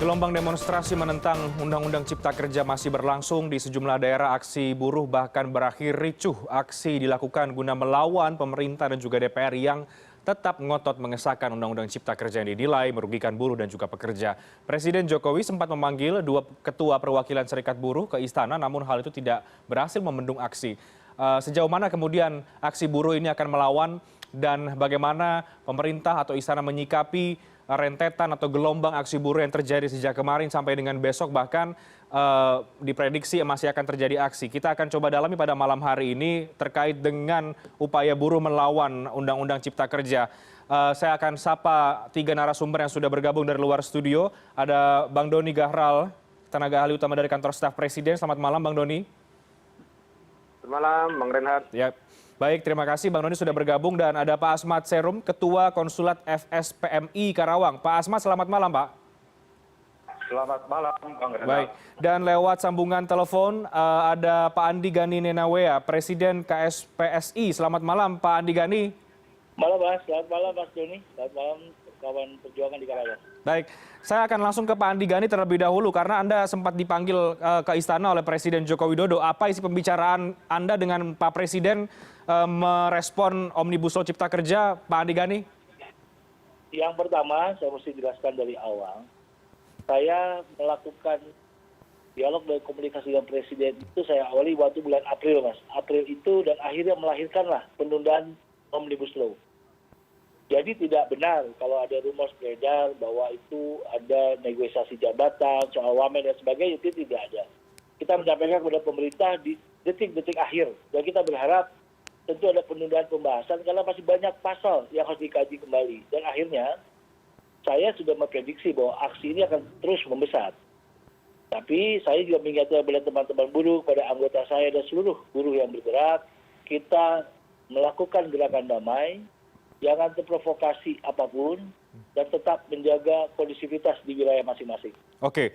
Gelombang demonstrasi menentang Undang-Undang Cipta Kerja masih berlangsung di sejumlah daerah. Aksi buruh bahkan berakhir ricuh. Aksi dilakukan guna melawan pemerintah dan juga DPR yang tetap ngotot mengesahkan Undang-Undang Cipta Kerja yang dinilai merugikan buruh dan juga pekerja. Presiden Jokowi sempat memanggil dua ketua perwakilan serikat buruh ke istana, namun hal itu tidak berhasil membendung aksi. Sejauh mana kemudian aksi buruh ini akan melawan dan bagaimana pemerintah atau istana menyikapi rentetan atau gelombang aksi buruh yang terjadi sejak kemarin sampai dengan besok, bahkan diprediksi masih akan terjadi aksi. Kita akan coba dalami pada malam hari ini terkait dengan upaya buruh melawan Undang-Undang Cipta Kerja. Saya akan sapa tiga narasumber yang sudah bergabung dari luar studio. Ada Bang Doni Gahral, tenaga ahli utama dari kantor staf Presiden. Selamat malam Bang Doni. Selamat malam Bang Renhat. Ya. Baik, terima kasih Bang Doni sudah bergabung, dan ada Pak Asmat Serum, Ketua Konsulat FSPMI Karawang. Pak Asmat, selamat malam Pak. Selamat malam Bang Renhat. Baik, dan lewat sambungan telepon ada Pak Andi Gani Nenawea, Presiden KSPSI. Selamat malam Pak Andi Gani. Malam Mas, selamat malam Mas Doni, selamat malam kawan perjuangan di Karawang. Baik, saya akan langsung ke Pak Andi Gani terlebih dahulu karena Anda sempat dipanggil ke istana oleh Presiden Joko Widodo. Apa isi pembicaraan Anda dengan Pak Presiden merespon Omnibus Law Cipta Kerja, Pak Andi Gani? Yang pertama, saya mesti jelaskan dari awal, saya melakukan dialog dan komunikasi dengan Presiden itu saya awali waktu bulan April, Mas. April itu dan akhirnya melahirkanlah penundaan Omnibus Law. Jadi tidak benar kalau ada rumor beredar bahwa itu ada negosiasi jabatan, soal wamen dan sebagainya, itu tidak ada. Kita menyampaikan kepada pemerintah di detik-detik akhir, dan kita berharap tentu ada penundaan pembahasan karena masih banyak pasal yang harus dikaji kembali. Dan akhirnya saya sudah memprediksi bahwa aksi ini akan terus membesar. Tapi saya juga mengingatkan kepada teman-teman buruh, pada anggota saya dan seluruh buruh yang bergerak, kita melakukan gerakan damai, jangan terprovokasi apapun, dan tetap menjaga kondisivitas di wilayah masing-masing. Oke.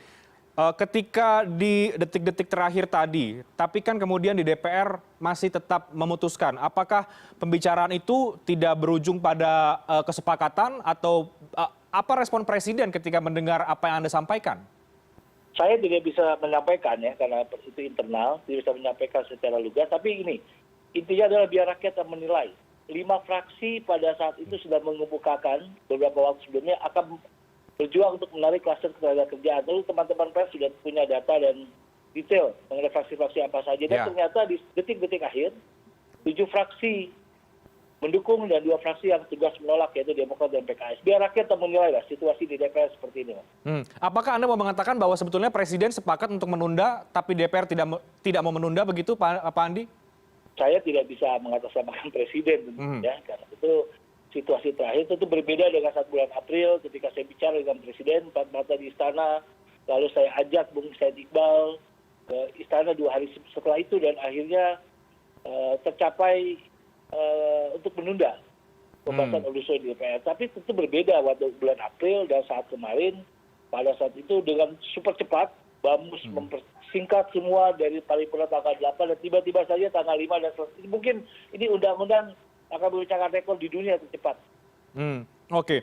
Ketika di detik-detik terakhir tadi, tapi kan kemudian di DPR masih tetap memutuskan. Apakah pembicaraan itu tidak berujung pada kesepakatan atau apa respon Presiden ketika mendengar apa yang Anda sampaikan? Saya tidak bisa menyampaikan ya, karena itu internal, tidak bisa menyampaikan secara lugas. Tapi ini, intinya adalah biar rakyat yang menilai. 5 fraksi pada saat itu sudah mengemukakan beberapa waktu sebelumnya akan berjuang untuk menarik klaster ketenagakerjaan. Lalu teman-teman pers sudah punya data dan detail mengenai fraksi-fraksi apa saja. Dan ternyata di detik-detik akhir, 7 fraksi mendukung dan 2 fraksi yang tegas menolak, yaitu Demokrat dan PKS. Biar rakyat menilai lah situasi di DPR seperti ini. Apakah Anda mau mengatakan bahwa sebetulnya Presiden sepakat untuk menunda, tapi DPR tidak mau menunda begitu, Pak Andi? Saya tidak bisa mengatasnamakan Presiden, ya, karena itu situasi terakhir itu berbeda dengan saat bulan April ketika saya bicara dengan Presiden empat mata di istana, lalu saya ajak Bung Said Iqbal ke istana 2 hari setelah itu, dan akhirnya tercapai untuk menunda pembahasan Omnibus Law di DPR. Tapi tentu berbeda waktu bulan April dan saat kemarin, pada saat itu dengan super cepat, Bamus mempersingkat semua dari paripurna tanggal 8 dan tiba-tiba saja tanggal 5 dan selesai. Mungkin ini undang-undang akan memecahkan rekor di dunia tercepat. Oke.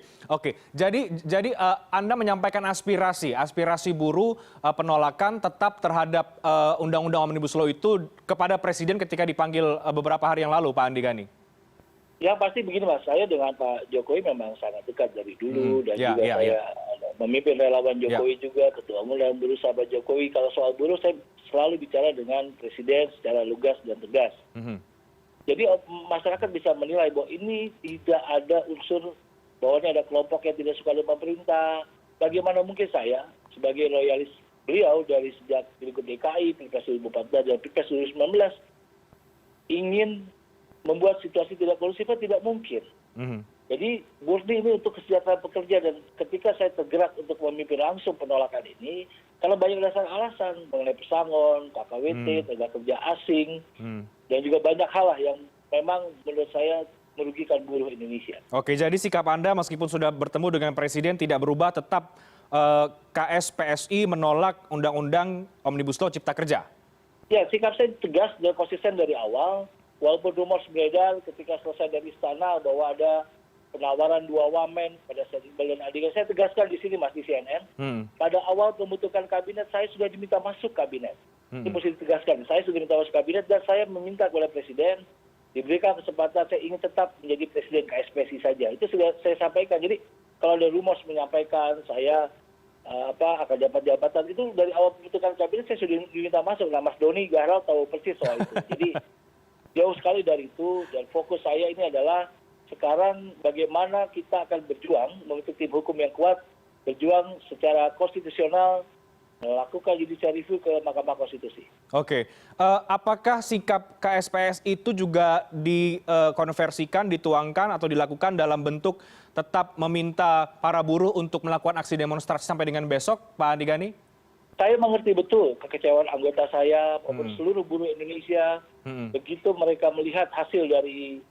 Jadi Anda menyampaikan aspirasi buruh penolakan tetap terhadap Undang-Undang Omnibus Law itu kepada Presiden ketika dipanggil beberapa hari yang lalu, Pak Andi Gani. Yang pasti begini Mas, saya dengan Pak Jokowi memang sangat dekat dari dulu, dan juga saya memimpin relawan Jokowi juga, ketua umum dan buruh sahabat Jokowi. Kalau soal buruh saya selalu bicara dengan Presiden secara lugas dan tegas. Jadi masyarakat bisa menilai bahwa ini tidak ada unsur bahwa ini ada kelompok yang tidak suka dengan pemerintah. Bagaimana mungkin saya sebagai loyalis beliau dari sejak Pilgub DKI, Pilpres 2014 dan Pilpres 2019 ingin membuat situasi tidak kondusif, tidak mungkin. Jadi murni ini untuk kesejahteraan pekerja, dan ketika saya tergerak untuk memimpin langsung penolakan ini, karena banyak alasan mengenai pesangon, KKWT, tenaga kerja asing, dan juga banyak hal lah yang memang menurut saya merugikan buruh Indonesia. Oke, jadi sikap Anda meskipun sudah bertemu dengan Presiden tidak berubah, tetap KSPSI menolak Undang-Undang Omnibus Law Cipta Kerja? Ya, sikap saya tegas dan konsisten dari awal. Walaupun rumor beredar ketika selesai dari istana bahwa ada penawaran 2 wamen pada saat Iqbal dan Andika. Saya tegaskan di sini Mas di CNN, pada awal pembentukan kabinet saya sudah diminta masuk kabinet. Itu mesti ditegaskan. Saya sudah diminta masuk kabinet dan saya meminta kepada Presiden diberikan kesempatan, saya ingin tetap menjadi Presiden KSPSI saja. Itu sudah saya sampaikan. Jadi kalau ada rumors menyampaikan saya akan dapat jabatan, itu dari awal pembentukan kabinet saya sudah diminta masuk. Nah Mas Doni Gahral tahu persis soal itu. Jadi jauh sekali dari itu, dan fokus saya ini adalah sekarang bagaimana kita akan berjuang membentuk tim hukum yang kuat, berjuang secara konstitusional, melakukan judicial review ke Mahkamah Konstitusi. Oke, apakah sikap KSPS itu juga dikonversikan, dituangkan atau dilakukan dalam bentuk tetap meminta para buruh untuk melakukan aksi demonstrasi sampai dengan besok, Pak Andi Gani? Saya mengerti betul kekecewaan anggota saya maupun seluruh buruh Indonesia. Begitu mereka melihat hasil dari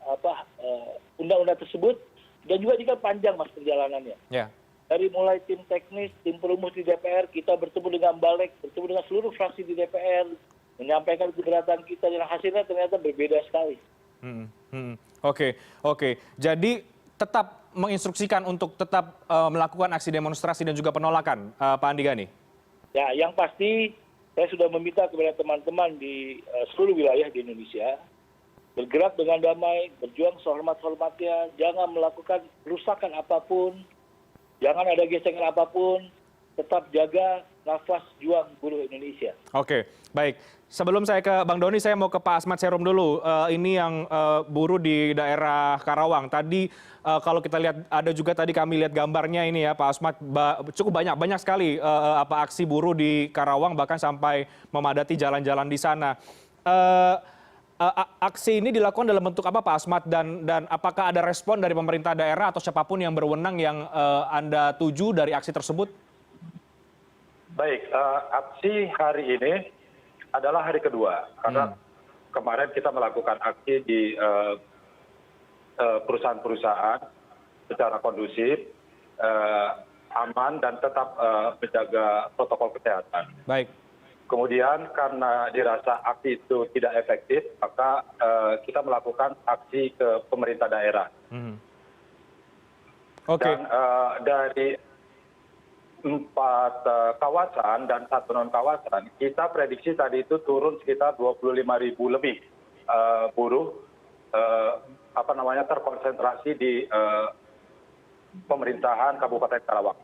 undang-undang tersebut, dan juga ini kan panjang Mas perjalanannya. Ya. Dari mulai tim teknis, tim perumus di DPR, kita bertemu dengan Balik, bertemu dengan seluruh fraksi di DPR, menyampaikan keberatan kita, dan hasilnya ternyata berbeda sekali. Oke. Jadi tetap menginstruksikan untuk tetap melakukan aksi demonstrasi dan juga penolakan, Pak Andi Gani? Ya, yang pasti saya sudah meminta kepada teman-teman di seluruh wilayah di Indonesia bergerak dengan damai, berjuang sehormat-hormatnya, jangan melakukan kerusakan apapun, jangan ada gesekan apapun, tetap jaga nafas juang buruh Indonesia. Oke, baik. Sebelum saya ke Bang Doni, saya mau ke Pak Asmat Serum dulu. Ini yang buruh di daerah Karawang. Tadi kalau kita lihat, ada juga tadi kami lihat gambarnya ini ya Pak Asmat, cukup banyak sekali aksi buruh di Karawang, bahkan sampai memadati jalan-jalan di sana. Aksi ini dilakukan dalam bentuk apa Pak Asmat, dan apakah ada respon dari pemerintah daerah atau siapapun yang berwenang yang Anda tuju dari aksi tersebut? Baik, aksi hari ini adalah hari kedua, karena kemarin kita melakukan aksi di perusahaan-perusahaan secara kondusif, aman, dan tetap menjaga protokol kesehatan. Baik. Kemudian karena dirasa aksi itu tidak efektif, maka kita melakukan aksi ke pemerintah daerah. Oke. Dan dari 4 kawasan dan 1 non-kawasan, kita prediksi tadi itu turun sekitar 25.000 lebih buruh terkonsentrasi di pemerintahan Kabupaten Karawang.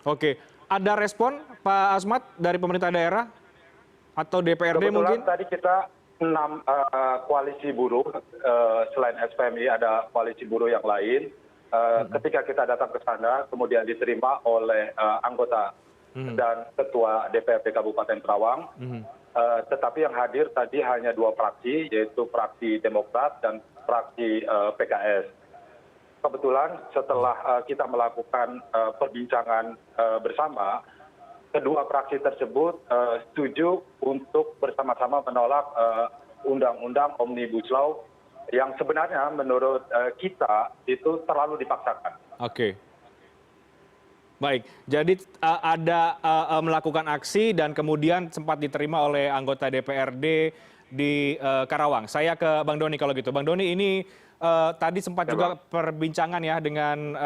Oke. Ada respon Pak Asmat dari pemerintah daerah atau DPRD mungkin? Kebetulan tadi kita 6 koalisi buruh, selain SPMI ada koalisi buruh yang lain. Ketika kita datang ke sana, kemudian diterima oleh anggota dan ketua DPRD Kabupaten Karawang. Tetapi yang hadir tadi hanya 2 fraksi, yaitu fraksi Demokrat dan fraksi PKS. Kebetulan setelah kita melakukan perbincangan bersama, kedua fraksi tersebut setuju untuk bersama-sama menolak Undang-Undang Omnibus Law yang sebenarnya menurut kita itu terlalu dipaksakan. Oke. Baik, jadi ada melakukan aksi dan kemudian sempat diterima oleh anggota DPRD di Karawang. Saya ke Bang Doni kalau gitu. Bang Doni, ini tadi sempat juga perbincangan ya dengan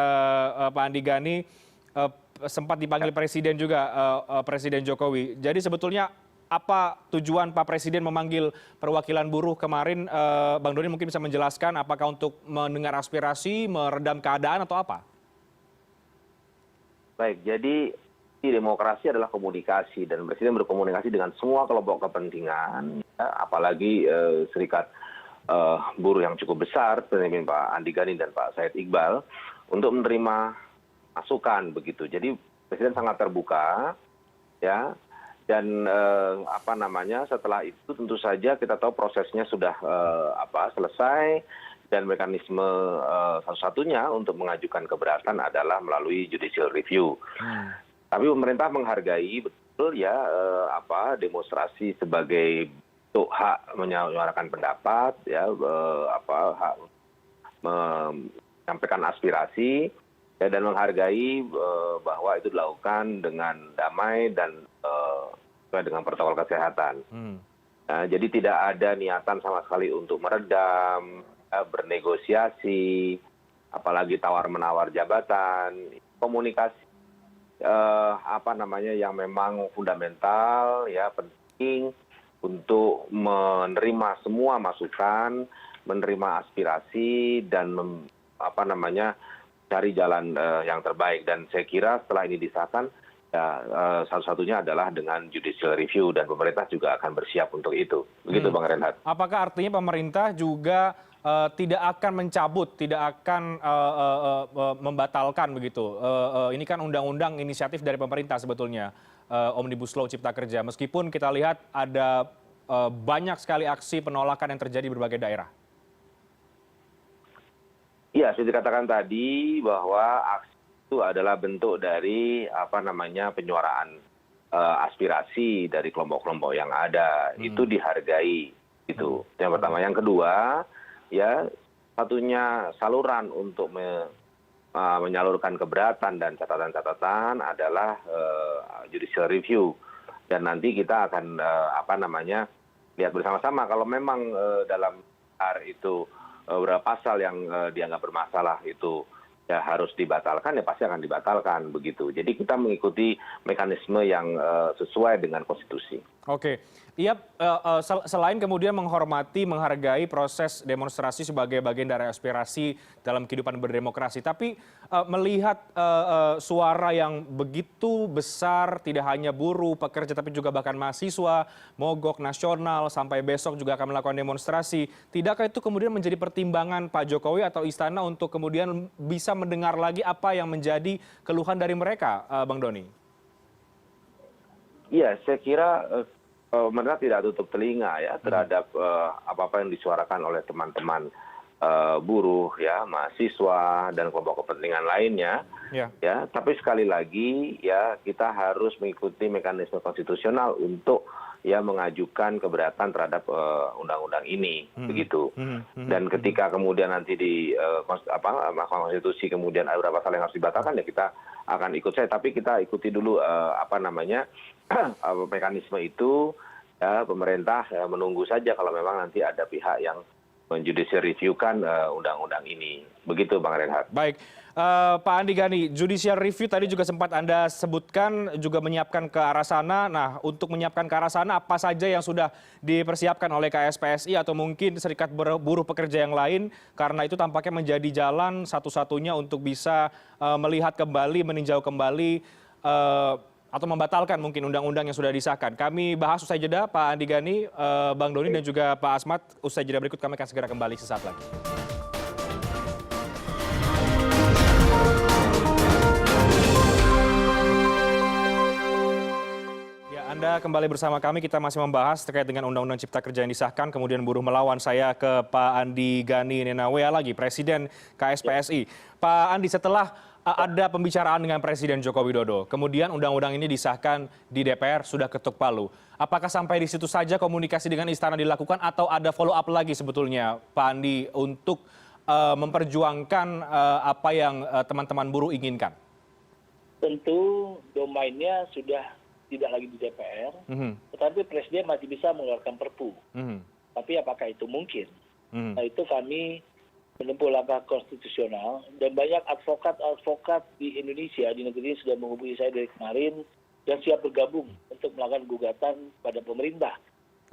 Pak Andi Gani, sempat dipanggil Presiden juga, Presiden Jokowi. Jadi sebetulnya apa tujuan Pak Presiden memanggil perwakilan buruh kemarin? Bang Doni mungkin bisa menjelaskan, apakah untuk mendengar aspirasi, meredam keadaan, atau apa? Baik, jadi demokrasi adalah komunikasi, dan Presiden berkomunikasi dengan semua kelompok kepentingan, ya, apalagi serikat buruh yang cukup besar, seperti Pak Andi Gani dan Pak Said Iqbal, untuk menerima masukan begitu. Jadi Presiden sangat terbuka, ya. Dan setelah itu tentu saja kita tahu prosesnya sudah selesai, dan mekanisme satu-satunya untuk mengajukan keberatan adalah melalui judicial review. Tapi pemerintah menghargai betul ya demonstrasi sebagai bentuk hak menyuarakan pendapat, ya hak menyampaikan aspirasi, ya, dan menghargai bahwa itu dilakukan dengan damai dan dengan protokol kesehatan. Nah, jadi tidak ada niatan sama sekali untuk meredam bernegosiasi, apalagi tawar-menawar jabatan, komunikasi yang memang fundamental, ya penting untuk menerima semua masukan, menerima aspirasi dan cari jalan yang terbaik. Dan saya kira setelah ini disahkan, ya satu-satunya adalah dengan judicial review dan pemerintah juga akan bersiap untuk itu. Begitu Bang Reinhardt. Apakah artinya pemerintah juga tidak akan mencabut, tidak akan membatalkan begitu? Ini kan undang-undang inisiatif dari pemerintah sebetulnya, Omnibus Law Cipta Kerja. Meskipun kita lihat ada banyak sekali aksi penolakan yang terjadi di berbagai daerah. Iya, sudah dikatakan tadi bahwa aksi itu adalah bentuk dari penyuaraan aspirasi dari kelompok-kelompok yang ada. Itu dihargai. Itu yang pertama. Yang kedua, ya satunya saluran untuk menyalurkan keberatan dan catatan-catatan adalah judicial review. Dan nanti kita akan lihat bersama-sama kalau memang dalam itu beberapa pasal yang dianggap bermasalah itu ya harus dibatalkan, ya pasti akan dibatalkan begitu. Jadi kita mengikuti mekanisme yang sesuai dengan konstitusi. Oke, iya, selain kemudian menghormati, menghargai proses demonstrasi sebagai bagian dari aspirasi dalam kehidupan berdemokrasi, tapi melihat suara yang begitu besar, tidak hanya buruh, pekerja, tapi juga bahkan mahasiswa, mogok nasional, sampai besok juga akan melakukan demonstrasi, tidakkah itu kemudian menjadi pertimbangan Pak Jokowi atau Istana untuk kemudian bisa mendengar lagi apa yang menjadi keluhan dari mereka, Bang Doni? Iya, saya kira pemerintah tidak tutup telinga ya terhadap apa-apa yang disuarakan oleh teman-teman buruh, ya, mahasiswa dan kelompok kepentingan lainnya. Ya, tapi sekali lagi ya kita harus mengikuti mekanisme konstitusional untuk ya mengajukan keberatan terhadap undang-undang ini, begitu. Dan ketika kemudian nanti di Mahkamah Konstitusi kemudian ada beberapa pasal yang harus dibatalkan, ya kita akan ikut saya. Tapi kita ikuti dulu mekanisme itu. Ya, pemerintah menunggu saja kalau memang nanti ada pihak yang menjudicial review-kan undang-undang ini. Begitu Bang Reinhardt. Baik, Pak Andi Gani, judicial review tadi juga sempat Anda sebutkan juga menyiapkan ke arah sana. Nah, untuk menyiapkan ke arah sana apa saja yang sudah dipersiapkan oleh KSPSI atau mungkin serikat buruh pekerja yang lain, karena itu tampaknya menjadi jalan satu-satunya untuk bisa melihat kembali, meninjau kembali atau membatalkan mungkin undang-undang yang sudah disahkan. Kami bahas usai jeda, Pak Andi Gani, Bang Doni dan juga Pak Asmat. Usai jeda berikut kami akan segera kembali sesaat lagi. Ya, Anda kembali bersama kami. Kita masih membahas terkait dengan Undang-Undang Cipta Kerja yang disahkan, kemudian buruh melawan. Saya ke Pak Andi Gani Nenawea lagi, Presiden KSPSI. Pak Andi, setelah ada pembicaraan dengan Presiden Joko Widodo, kemudian undang-undang ini disahkan di DPR, sudah ketuk palu. Apakah sampai di situ saja komunikasi dengan Istana dilakukan atau ada follow up lagi sebetulnya, Pak Andi, untuk memperjuangkan apa yang teman-teman buruh inginkan? Tentu domainnya sudah tidak lagi di DPR, tetapi Presiden masih bisa mengeluarkan Perpu. Tapi apakah itu mungkin? Nah, itu kami menempuh langkah konstitusional, dan banyak advokat di Indonesia, di negeri ini sudah menghubungi saya dari kemarin dan siap bergabung untuk melakukan gugatan pada pemerintah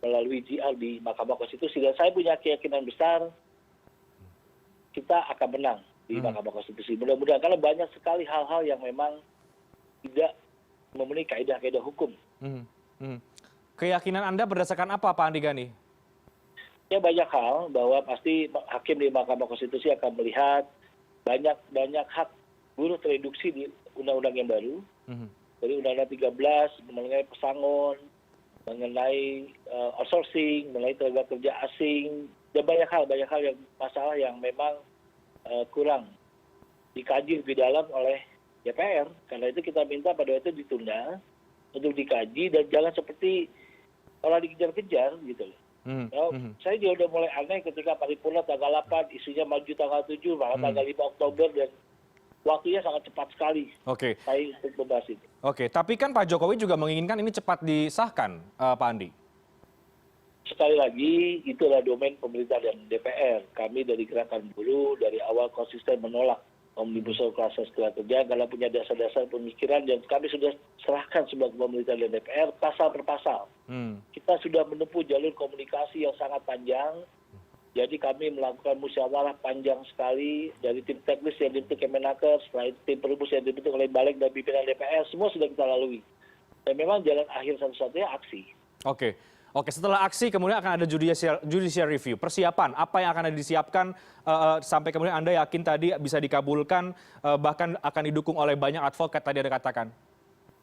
melalui GR di Mahkamah Konstitusi. Dan saya punya keyakinan besar kita akan menang di Mahkamah Konstitusi. Mudah-mudahan, karena banyak sekali hal-hal yang memang tidak memenuhi kaidah-kaidah hukum. Keyakinan Anda berdasarkan apa, Pak Andi Gani? Ya, banyak hal, bahwa pasti hakim di Mahkamah Konstitusi akan melihat banyak hak buruh tereduksi di undang-undang yang baru. Dari Undang-Undang 13 mengenai pesangon, mengenai outsourcing, mengenai tenaga kerja asing, dan banyak hal yang masalah yang memang kurang dikaji lebih dalam oleh DPR. Karena itu kita minta pada waktu ditunda untuk dikaji dan jangan seperti orang dikejar-kejar gitu loh. Saya juga udah mulai aneh ketika paripurna tanggal 8, isunya maju tanggal 7, malah tanggal 5 Oktober, dan waktunya sangat cepat sekali. Saya untuk membahas itu. Oke, tapi kan Pak Jokowi juga menginginkan ini cepat disahkan, Pak Andi. sekali lagi itu adalah domain pemerintah dan DPR. Kami dari Gerakan Buruh dari awal konsisten menolak Omnibus Law Kluster Tenaga Kerja karena punya dasar-dasar pemikiran yang kami sudah serahkan sebagai pemerintah dan DPR pasal per pasal. Kita sudah menempuh jalur komunikasi yang sangat panjang. Jadi kami melakukan musyawarah panjang sekali dari tim teknis yang dibentuk Kemenaker, setelah itu tim perumus yang dibentuk oleh Balik dan pimpinan DPR, semua sudah kita lalui. Dan memang jalan akhir satu-satunya aksi. Oke, setelah aksi kemudian akan ada judicial review. Persiapan, apa yang akan disiapkan sampai kemudian Anda yakin tadi bisa dikabulkan, bahkan akan didukung oleh banyak advokat tadi Anda katakan?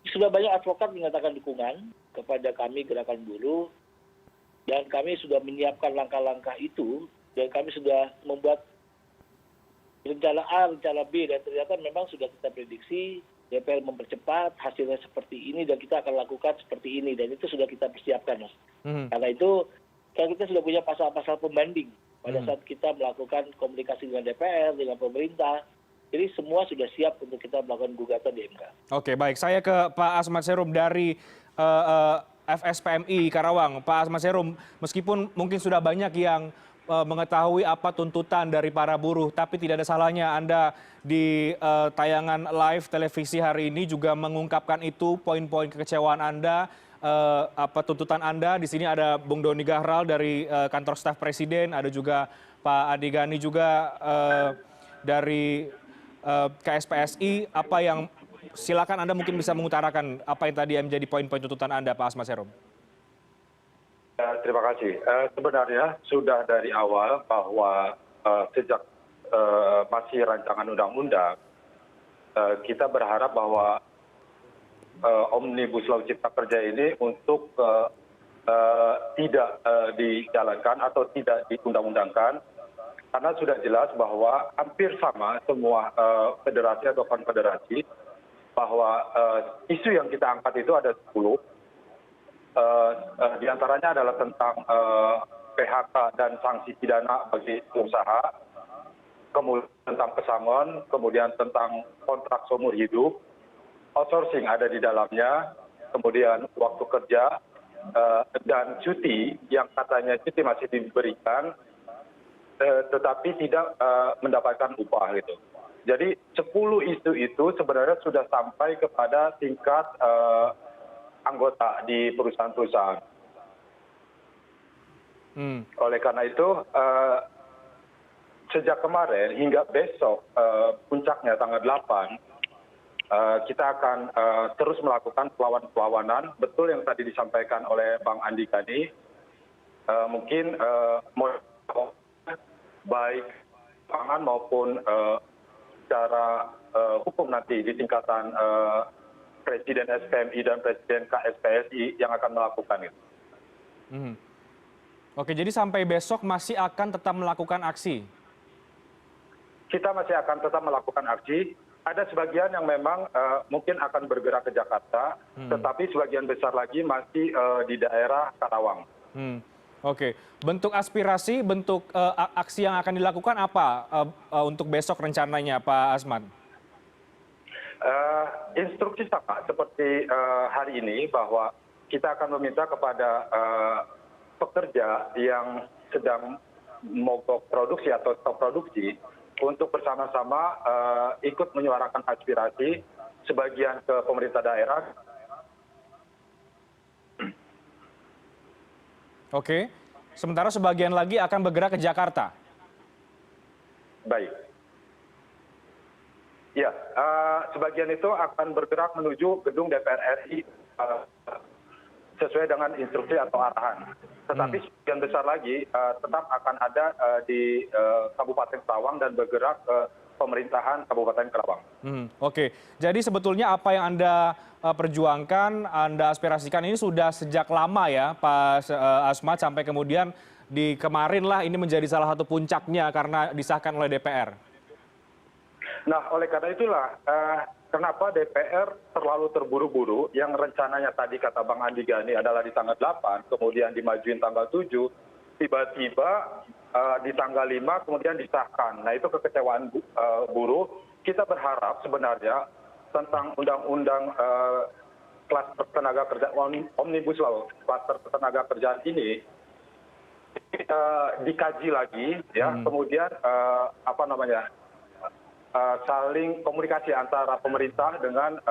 Sudah banyak advokat menyatakan dukungan kepada kami Gerakan Buruh, dan kami sudah menyiapkan langkah-langkah itu, dan kami sudah membuat rencana A, rencana B, dan ternyata memang sudah kita prediksi DPR mempercepat, hasilnya seperti ini, dan kita akan lakukan seperti ini, dan itu sudah kita persiapkan, Mas. Karena itu, kan kita sudah punya pasal-pasal pembanding pada saat kita melakukan komunikasi dengan DPR, dengan pemerintah. Jadi semua sudah siap untuk kita melakukan gugatan di MK. Oke, baik. Saya ke Pak Asmat Serum dari FSPMI Karawang. Pak Asmat Serum, meskipun mungkin sudah banyak yang mengetahui apa tuntutan dari para buruh, tapi tidak ada salahnya Anda di tayangan live televisi hari ini juga mengungkapkan itu, poin-poin kekecewaan Anda, apa tuntutan Anda. Di sini ada Bung Doni Gahral dari kantor staf Presiden, ada juga Pak Andi Gani juga dari KSPSI. Apa yang silakan Anda mungkin bisa mengutarakan apa yang tadi menjadi poin-poin tuntutan Anda, Pak Asmat Serum. Terima kasih. Sebenarnya sudah dari awal bahwa sejak masih rancangan undang-undang, kita berharap bahwa Omnibus Law Cipta Kerja ini untuk tidak dijalankan atau tidak diundang-undangkan, karena sudah jelas bahwa hampir sama semua federasi atau konfederasi, bahwa isu yang kita angkat itu ada 10. Di antaranya adalah tentang PHK dan sanksi pidana bagi usaha, kemudian tentang pesangon, kemudian tentang kontrak seumur hidup, outsourcing ada di dalamnya, kemudian waktu kerja, dan cuti yang katanya cuti masih diberikan, tetapi tidak mendapatkan upah gitu. Jadi 10 isu itu sebenarnya sudah sampai kepada tingkat anggota di perusahaan-perusahaan. Oleh karena itu, sejak kemarin hingga besok, puncaknya tanggal 8, kita akan terus melakukan perlawanan. Betul yang tadi disampaikan oleh Bang Andi Gani, mungkin baik pangan maupun secara hukum nanti di tingkatan Presiden SPMI dan Presiden KSPSI yang akan melakukan itu. Oke, jadi sampai besok masih akan tetap melakukan aksi? Kita masih akan tetap melakukan aksi. Ada sebagian yang memang mungkin akan bergerak ke Jakarta, tetapi sebagian besar lagi masih di daerah Karawang. Oke, bentuk aspirasi, bentuk aksi yang akan dilakukan apa untuk besok rencananya, Pak Asmat? Instruksi sama seperti hari ini, bahwa kita akan meminta kepada pekerja yang sedang mogok produksi atau stop produksi untuk bersama-sama ikut menyuarakan aspirasi, sebagian ke pemerintah daerah. Oke, sementara sebagian lagi akan bergerak ke Jakarta. Baik. Ya, sebagian itu akan bergerak menuju gedung DPR RI sesuai dengan instruksi atau arahan. Tetapi sebagian besar lagi tetap akan ada di Kabupaten Karawang dan bergerak ke pemerintahan Kabupaten Karawang. Oke, jadi sebetulnya apa yang Anda perjuangkan, Anda aspirasikan ini sudah sejak lama ya, Pak Asmat, sampai kemudian di kemarin lah ini menjadi salah satu puncaknya karena disahkan oleh DPR. Nah, oleh karena itulah kenapa DPR terlalu terburu-buru, yang rencananya tadi kata Bang Andi Gani adalah di tanggal 8, kemudian dimajuin tanggal 7, tiba-tiba di tanggal 5 kemudian disahkan. Nah, itu kekecewaan buruh. Kita berharap sebenarnya tentang undang-undang klaster tenaga kerja, Omnibus Law klaster tenaga kerjaan ini dikaji lagi, ya, kemudian saling komunikasi antara pemerintah dengan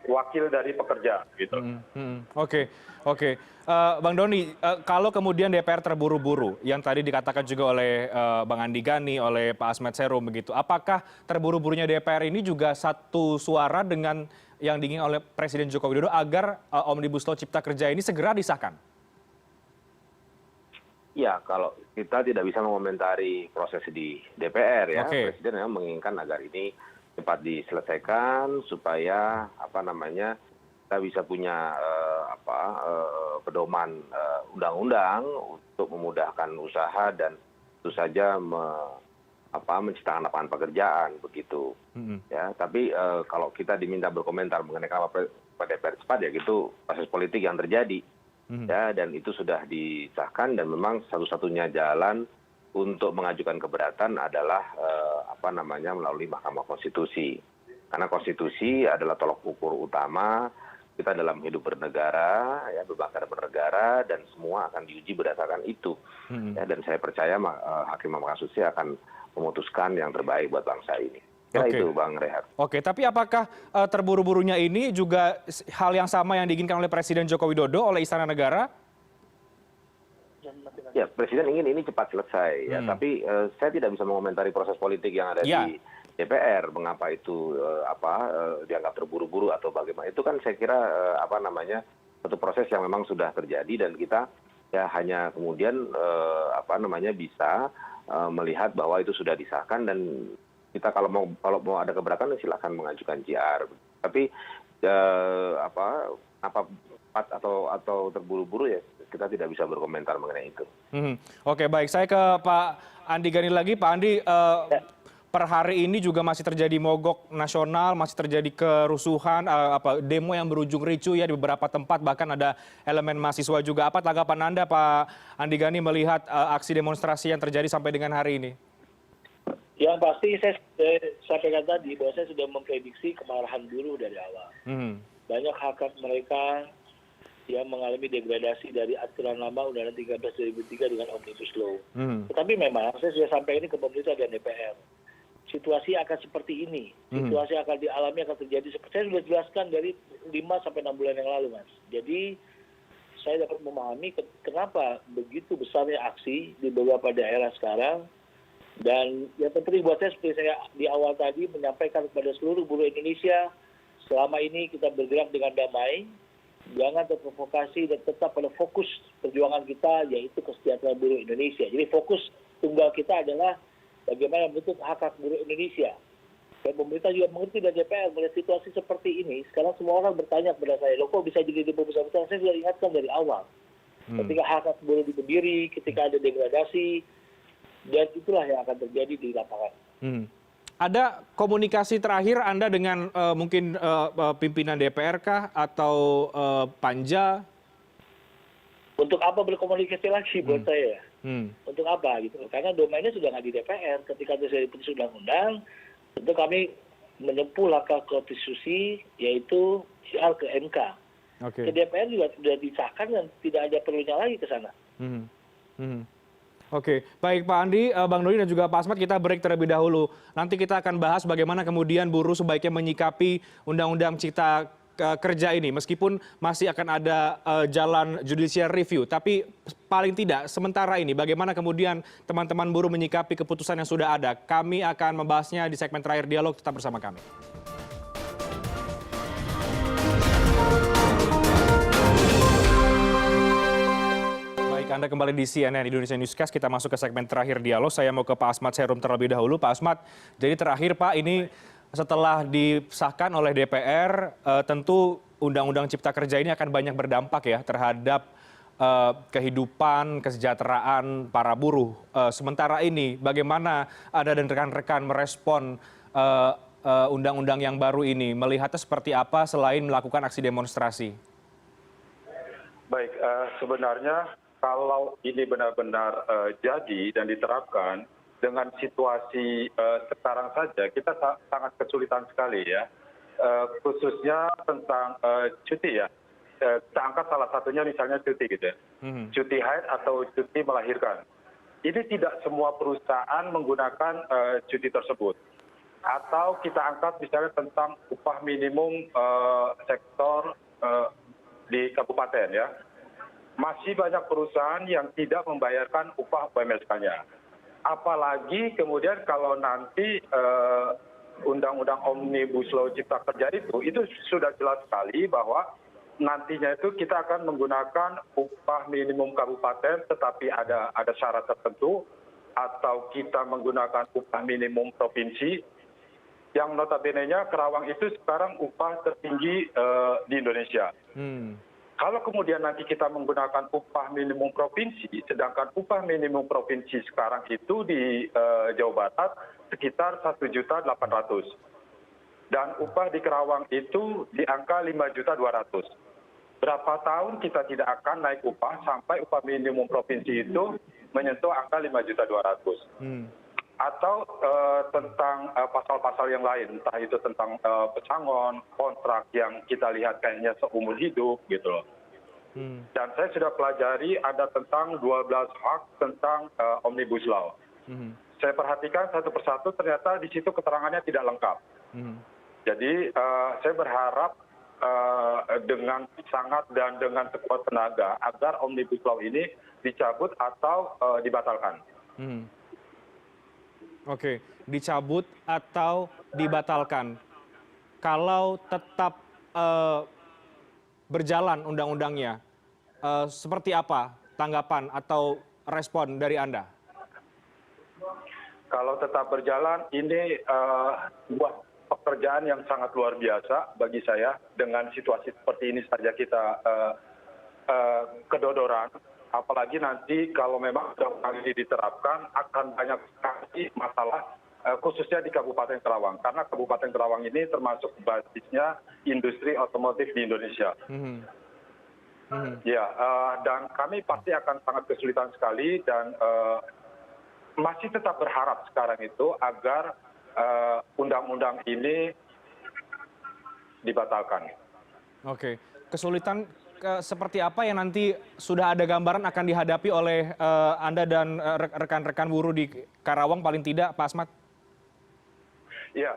wakil dari pekerja, gitu. Oke, oke. Bang Doni, kalau kemudian DPR terburu-buru, yang tadi dikatakan juga oleh Bang Andi Gani, oleh Pak Asmed Serum begitu, apakah terburu-burunya DPR ini juga satu suara dengan yang diinginkan oleh Presiden Joko Widodo agar Omnibus Law Cipta Kerja ini segera disahkan? Ya, kalau kita tidak bisa mengomentari proses di DPR ya, Oke. Presiden memang menginginkan agar ini cepat diselesaikan supaya kita bisa punya pedoman undang-undang untuk memudahkan usaha dan tentu saja menciptakan lapangan pekerjaan begitu. Ya, tapi kalau kita diminta berkomentar mengenai kenapa DPR cepat ya gitu proses politik yang terjadi. Ya, dan itu sudah disahkan dan memang satu-satunya jalan untuk mengajukan keberatan adalah melalui Mahkamah Konstitusi. Karena konstitusi adalah tolak ukur utama kita dalam hidup bernegara, ya, berbangsa dan bernegara, dan semua akan diuji berdasarkan itu. Ya, dan saya percaya Hakim Mahkamah Konstitusi akan memutuskan yang terbaik buat bangsa ini. Kira Oke. itu, Bang Rehat. Oke, tapi apakah terburu-burunya ini juga hal yang sama yang diinginkan oleh Presiden Joko Widodo oleh Istana Negara? Ya, Presiden ingin ini cepat selesai, ya. Tapi saya tidak bisa mengomentari proses politik yang ada Ya. di DPR. Mengapa itu dianggap terburu-buru atau bagaimana? Itu kan saya kira satu proses yang memang sudah terjadi dan kita ya hanya kemudian bisa melihat bahwa itu sudah disahkan dan kita kalau mau ada keberatan silakan mengajukan JR. Tapi apa cepat atau terburu-buru ya kita tidak bisa berkomentar mengenai itu. Oke, baik. Saya ke Pak Andi Gani lagi. Pak Andi, per hari ini juga masih terjadi mogok nasional, masih terjadi kerusuhan, demo yang berujung ricu ya di beberapa tempat, bahkan ada elemen mahasiswa juga. Apa tanggapan Anda, Pak Andi Gani, melihat aksi demonstrasi yang terjadi sampai dengan hari ini? Yang pasti saya sampaikan tadi bahwa saya sudah memprediksi kemarahan buruh dari awal. Banyak hak mereka yang mengalami degradasi dari aturan lama Undang-Undang 13 2003 dengan Omnibus Law. Tetapi memang saya sudah sampaikan ini ke pemerintah dan DPR. Situasi akan seperti ini. Situasi akan dialami, akan terjadi. Seperti saya sudah jelaskan dari 5 sampai 6 bulan yang lalu, Mas. Jadi saya dapat memahami kenapa begitu besarnya aksi di beberapa daerah sekarang. Dan yang terpenting buat saya seperti saya di awal tadi menyampaikan kepada seluruh buruh Indonesia, selama ini kita bergerak dengan damai, jangan terprovokasi dan tetap pada fokus perjuangan kita yaitu kesejahteraan buruh Indonesia. Jadi fokus tunggal kita adalah bagaimana bentuk hak-hak buruh Indonesia. Dan pemerintah juga mengerti dan DPR melihat situasi seperti ini. Sekarang semua orang bertanya kepada saya, loh kok bisa jadi demo besar-besaran? Saya sudah ingatkan dari awal. Ketika hak-hak buruh dikebiri, ketika ada degradasi, dan itulah yang akan terjadi di lapangan. Ada komunikasi terakhir Anda dengan mungkin pimpinan DPR kah atau Panja? Untuk apa berkomunikasi lagi buat saya? Untuk apa gitu? Karena domainnya sudah nggak di DPR. Ketika terjadi putus undang-undang, tentu kami menempuh langkah konstitusi yaitu CR ke MK. Ke DPR juga sudah disahkan dan tidak ada perlunya lagi ke sana. Oke, baik Pak Andi, Bang Doni dan juga Pak Asmat, kita break terlebih dahulu. Nanti kita akan bahas bagaimana kemudian buruh sebaiknya menyikapi Undang-Undang Cipta Kerja ini, meskipun masih akan ada jalan judicial review. Tapi paling tidak, sementara ini bagaimana kemudian teman-teman buruh menyikapi keputusan yang sudah ada. Kami akan membahasnya di segmen terakhir dialog, tetap bersama kami. Anda kembali di CNN Indonesia Newscast, kita masuk ke segmen terakhir dialog. Saya mau ke Pak Asmat Serum terlebih dahulu. Pak Asmat, jadi terakhir Pak, ini setelah disahkan oleh DPR, tentu Undang-Undang Cipta Kerja ini akan banyak berdampak ya terhadap kehidupan, kesejahteraan para buruh. Sementara ini, bagaimana Anda dan rekan-rekan merespon undang-undang yang baru ini? Melihatnya seperti apa selain melakukan aksi demonstrasi? Baik, sebenarnya kalau ini benar-benar jadi dan diterapkan dengan situasi sekarang saja, kita sangat kesulitan sekali ya, khususnya tentang cuti ya. kita angkat salah satunya misalnya cuti gitu ya. Cuti haid atau cuti melahirkan. Ini tidak semua perusahaan menggunakan cuti tersebut. Atau kita angkat misalnya tentang upah minimum sektor di kabupaten ya. Masih banyak perusahaan yang tidak membayarkan upah PMSK-nya. Apalagi kemudian kalau nanti Undang-Undang Omnibus Law Cipta Kerja itu sudah jelas sekali bahwa nantinya itu kita akan menggunakan upah minimum kabupaten tetapi ada syarat tertentu, atau kita menggunakan upah minimum provinsi yang notabene-nya Kerawang itu sekarang upah tertinggi di Indonesia. Kalau kemudian nanti kita menggunakan upah minimum provinsi, sedangkan upah minimum provinsi sekarang itu di Jawa Barat sekitar 1.800.000. Dan upah di Kerawang itu di angka 5.200.000. Berapa tahun kita tidak akan naik upah sampai upah minimum provinsi itu menyentuh angka 5.200.000. Atau tentang pasal-pasal yang lain, entah itu tentang pesangon, kontrak yang kita lihat kayaknya seumur hidup gitu loh. Dan saya sudah pelajari ada tentang 12 hak tentang Omnibus Law. Saya perhatikan satu persatu ternyata di situ keterangannya tidak lengkap. Jadi saya berharap dengan sangat dan dengan sekuat tenaga agar Omnibus Law ini dicabut atau dibatalkan. Oke, dicabut atau dibatalkan. Kalau tetap berjalan undang-undangnya, seperti apa tanggapan atau respon dari Anda? Kalau tetap berjalan, ini sebuah pekerjaan yang sangat luar biasa bagi saya. Dengan situasi seperti ini saja kita kedodoran. Apalagi nanti kalau memang undang-undang ini diterapkan, akan banyak sekali masalah, khususnya di Kabupaten Kerawang. Karena Kabupaten Kerawang ini termasuk basisnya industri otomotif di Indonesia. Ya, dan kami pasti akan sangat kesulitan sekali dan masih tetap berharap sekarang itu agar undang-undang ini dibatalkan. Oke, kesulitan seperti apa yang nanti sudah ada gambaran akan dihadapi oleh Anda dan rekan-rekan buruh di Karawang paling tidak, Pak Asmat? Ya,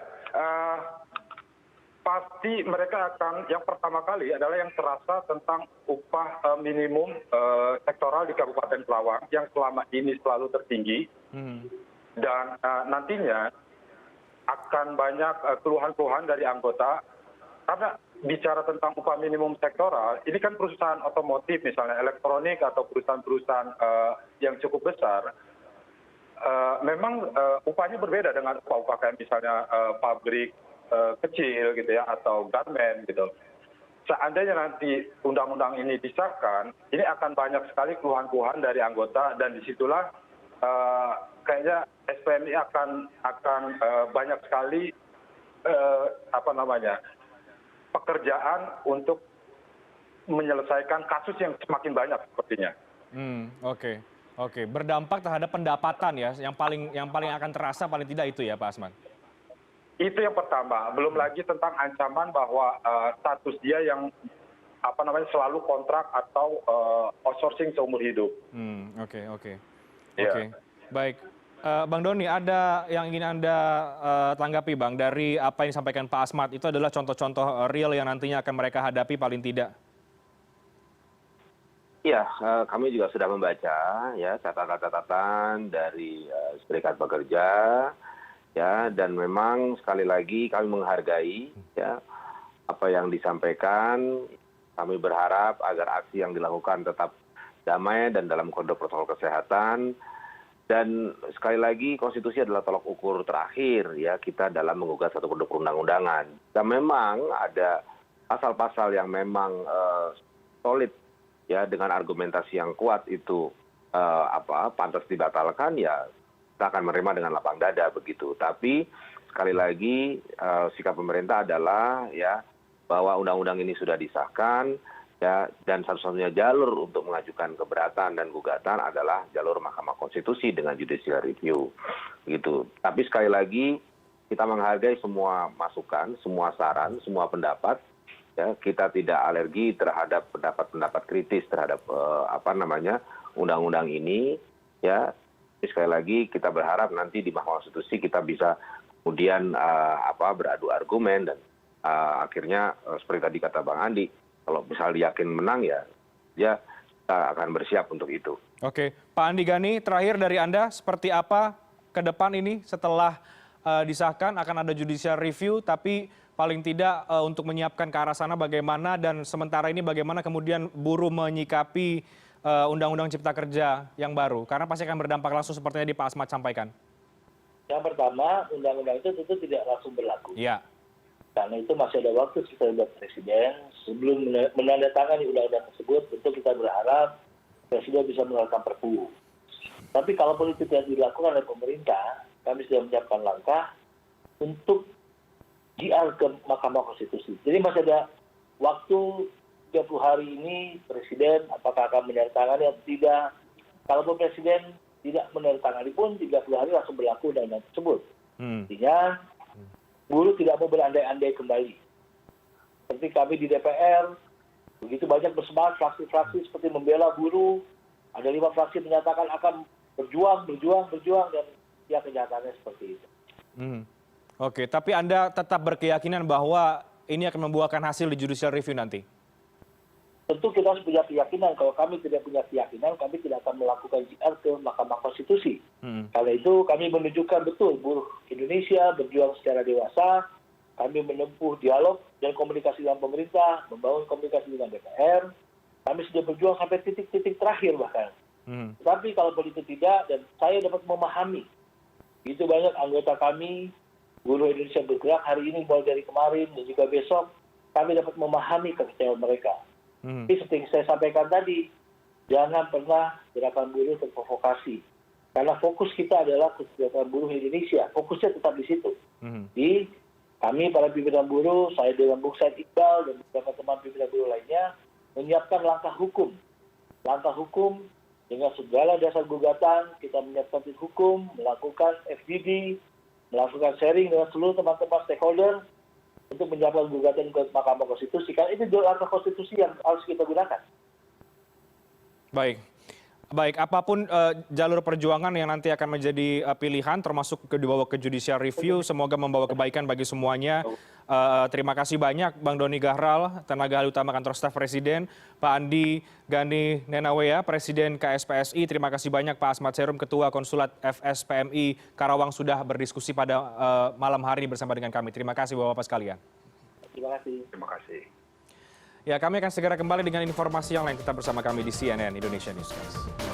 pasti mereka akan, yang pertama kali adalah yang terasa tentang upah minimum sektoral di Kabupaten Kerawang yang selama ini selalu tertinggi. Dan nantinya akan banyak keluhan-keluhan dari anggota, karena bicara tentang upah minimum sektoral, ini kan perusahaan otomotif misalnya elektronik atau perusahaan-perusahaan yang cukup besar, memang upahnya berbeda dengan upah-upah kayak misalnya pabrik kecil gitu ya, atau garmen gitu. Seandainya nanti undang-undang ini disahkan, ini akan banyak sekali keluhan-keluhan dari anggota, dan disitulah kayaknya SPMI akan banyak sekali pekerjaan untuk menyelesaikan kasus yang semakin banyak sepertinya. Oke. Berdampak terhadap pendapatan ya, yang paling akan terasa paling tidak itu ya, Pak Asman? Itu yang pertama. Belum lagi tentang ancaman bahwa status dia yang selalu kontrak atau outsourcing seumur hidup. Oke. Baik. Bang Doni, ada yang ingin Anda tanggapi, Bang, dari apa yang disampaikan Pak Asmat? Itu adalah contoh-contoh real yang nantinya akan mereka hadapi paling tidak. Ya, kami juga sudah membaca ya catatan-catatan dari Serikat Pekerja, ya, dan memang sekali lagi kami menghargai ya apa yang disampaikan. Kami berharap agar aksi yang dilakukan tetap damai dan dalam kode protokol kesehatan. Dan sekali lagi konstitusi adalah tolak ukur terakhir ya kita dalam menggugat satu produk perundang-undangan. Dan memang ada pasal-pasal yang memang solid ya dengan argumentasi yang kuat itu pantas dibatalkan, ya kita akan menerima dengan lapang dada begitu. Tapi sekali lagi sikap pemerintah adalah ya bahwa undang-undang ini sudah disahkan. Ya, dan satu-satunya jalur untuk mengajukan keberatan dan gugatan adalah jalur Mahkamah Konstitusi dengan judicial review, gitu. Tapi sekali lagi kita menghargai semua masukan, semua saran, semua pendapat, ya kita tidak alergi terhadap pendapat-pendapat kritis terhadap undang-undang ini, ya. Sekali lagi kita berharap nanti di Mahkamah Konstitusi kita bisa kemudian beradu argumen dan akhirnya seperti tadi kata Bang Andi, kalau misalnya yakin menang ya kita akan bersiap untuk itu. Oke, Pak Andi Gani, terakhir dari Anda, seperti apa ke depan ini setelah disahkan akan ada judicial review, tapi paling tidak untuk menyiapkan ke arah sana bagaimana, dan sementara ini bagaimana kemudian buruh menyikapi Undang-Undang Cipta Kerja yang baru? Karena pasti akan berdampak langsung sepertinya di Pak Asmat sampaikan. Yang pertama, undang-undang itu tentu tidak langsung berlaku. Iya. Karena itu masih ada waktu sekitar Presiden sebelum menandatangani undang-undang tersebut. Tentu kita berharap Presiden bisa mengeluarkan perpu. Tapi kalaupun itu tidak dilakukan oleh pemerintah, kami sudah menyiapkan langkah untuk JR ke Mahkamah Konstitusi. Jadi masih ada waktu 30 hari ini Presiden apakah akan menandatangani atau tidak. Kalaupun Presiden tidak menandatangani pun 30 hari langsung berlaku undang-undang tersebut. Artinya buruh tidak mau berandai-andai kembali. Seperti kami di DPR, begitu banyak bersemangat fraksi-fraksi seperti membela buruh. Ada 5 fraksi menyatakan akan berjuang, dan ya kenyataannya seperti itu. Oke, tapi Anda tetap berkeyakinan bahwa ini akan membuahkan hasil di judicial review nanti? Tentu kita harus punya keyakinan. Kalau kami tidak punya keyakinan, kami tidak akan melakukan JR ke Mahkamah Konstitusi. Karena itu kami menunjukkan betul buruh Indonesia berjuang secara dewasa. Kami menempuh dialog dan komunikasi dengan pemerintah, membangun komunikasi dengan DPR. Kami sudah berjuang sampai titik-titik terakhir bahkan. Tapi kalau itu tidak, dan saya dapat memahami, itu banyak anggota kami, buruh Indonesia bergerak hari ini, mulai dari kemarin dan juga besok, kami dapat memahami kekecewaan mereka. Tapi seperti yang saya sampaikan tadi, jangan pernah gerakan buruh terprovokasi. Karena fokus kita adalah kesejahteraan buruh Indonesia. Fokusnya tetap di situ. Jadi kami para pimpinan buruh, saya dengan Bung Said Iqbal dan beberapa teman pimpinan buruh lainnya, menyiapkan langkah hukum. Langkah hukum dengan segala dasar gugatan, kita menyiapkan tim hukum, melakukan FGD, melakukan sharing dengan seluruh teman-teman stakeholder, untuk menyiapkan gugatan ke Mahkamah Konstitusi. Karena itu adalah langkah konstitusi yang harus kita gunakan. Baik, apapun jalur perjuangan yang nanti akan menjadi pilihan, termasuk dibawa ke judicial review, semoga membawa kebaikan bagi semuanya. Terima kasih banyak Bang Doni Gahral, tenaga ahli utama kantor staf Presiden, Pak Andi Gani Nenawea, Presiden KSPSI, terima kasih banyak Pak Asmat Serum, Ketua Konsulat FSPMI Karawang sudah berdiskusi pada malam hari ini bersama dengan kami. Terima kasih Bapak-Bapak sekalian. Terima kasih. Terima kasih. Ya, kami akan segera kembali dengan informasi yang lain. Tetap bersama kami di CNN Indonesia Newscast.